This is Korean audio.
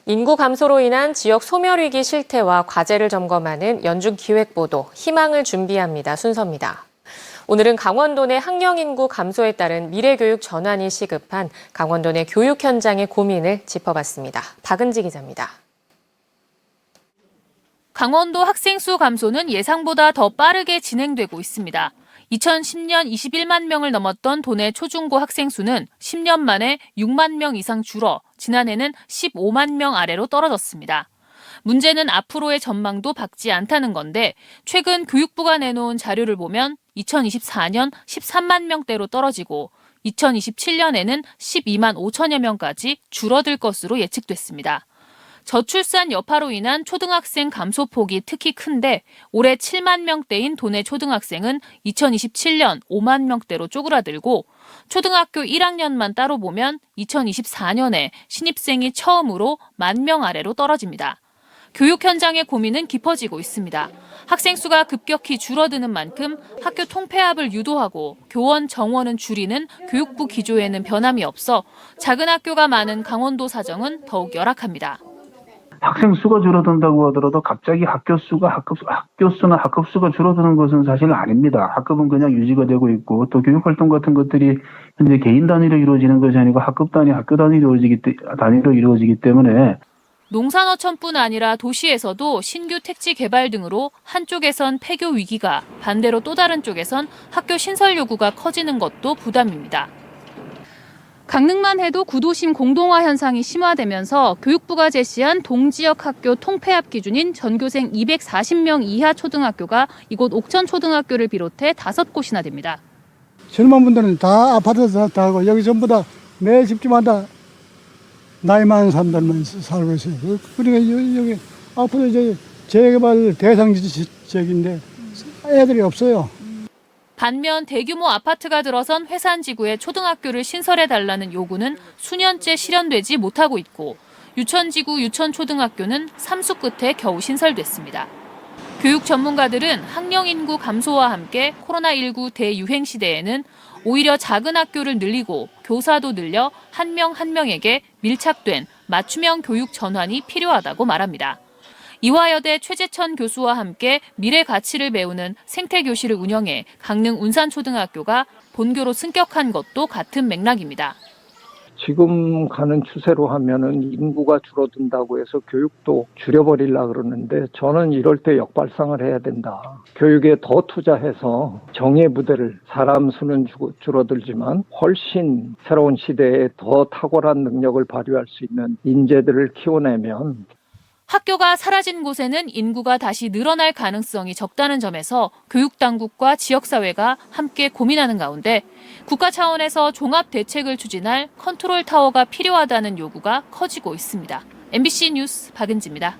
인구 감소로 인한 지역 소멸위기 실태와 과제를 점검하는 연중기획보도 희망을 준비합니다 순서입니다. 오늘은 강원도 내 학령 인구 감소에 따른 미래교육 전환이 시급한 강원도 내 교육 현장의 고민을 짚어봤습니다. 박은지 기자입니다. 강원도 학생 수 감소는 예상보다 더 빠르게 진행되고 있습니다. 2010년 21만 명을 넘었던 도내 초중고 학생 수는 10년 만에 6만 명 이상 줄어 지난해는 15만 명 아래로 떨어졌습니다. 문제는 앞으로의 전망도 밝지 않다는 건데 최근 교육부가 내놓은 자료를 보면 2024년 13만 명대로 떨어지고 2027년에는 12만 5천여 명까지 줄어들 것으로 예측됐습니다. 저출산 여파로 인한 초등학생 감소폭이 특히 큰데 올해 7만 명대인 도내 초등학생은 2027년 5만 명대로 쪼그라들고 초등학교 1학년만 따로 보면 2024년에 신입생이 처음으로 1만 명 아래로 떨어집니다. 교육 현장의 고민은 깊어지고 있습니다. 학생 수가 급격히 줄어드는 만큼 학교 통폐합을 유도하고 교원 정원은 줄이는 교육부 기조에는 변함이 없어 작은 학교가 많은 강원도 사정은 더욱 열악합니다. 학생 수가 줄어든다고 하더라도 갑자기 학교 수나 학급 수가 줄어드는 것은 사실 아닙니다. 학급은 그냥 유지가 되고 있고 또 교육활동 같은 것들이 현재 개인 단위로 이루어지는 것이 아니고 학급 단위, 학교 단위로 이루어지기 때문에 농산어촌뿐 아니라 도시에서도 신규 택지 개발 등으로 한쪽에선 폐교 위기가 반대로 또 다른 쪽에선 학교 신설 요구가 커지는 것도 부담입니다. 강릉만 해도 구도심 공동화 현상이 심화되면서 교육부가 제시한 동지역 학교 통폐합 기준인 전교생 240명 이하 초등학교가 이곳 옥천초등학교를 비롯해 5곳이나 됩니다. 젊은 분들은 다 아파트에서 다 하고 여기 전부 다 매 집집마다 나이 많은 사람들만 살고 있어요. 그러니까 여기 앞으로 이제 재개발 대상 지역인데 애들이 없어요. 반면 대규모 아파트가 들어선 회산지구에 초등학교를 신설해달라는 요구는 수년째 실현되지 못하고 있고 유천지구 유천초등학교는 삼수 끝에 겨우 신설됐습니다. 교육 전문가들은 학령 인구 감소와 함께 코로나19 대유행 시대에는 오히려 작은 학교를 늘리고 교사도 늘려 한 명 한 명에게 밀착된 맞춤형 교육 전환이 필요하다고 말합니다. 이화여대 최재천 교수와 함께 미래 가치를 배우는 생태교실을 운영해 강릉 운산초등학교가 본교로 승격한 것도 같은 맥락입니다. 지금 가는 추세로 하면은 인구가 줄어든다고 해서 교육도 줄여버리려고 그러는데 저는 이럴 때 역발상을 해야 된다. 교육에 더 투자해서 정예 부대를 사람 수는 줄어들지만 훨씬 새로운 시대에 더 탁월한 능력을 발휘할 수 있는 인재들을 키워내면 학교가 사라진 곳에는 인구가 다시 늘어날 가능성이 적다는 점에서 교육당국과 지역사회가 함께 고민하는 가운데 국가 차원에서 종합 대책을 추진할 컨트롤 타워가 필요하다는 요구가 커지고 있습니다. MBC 뉴스 박은지입니다.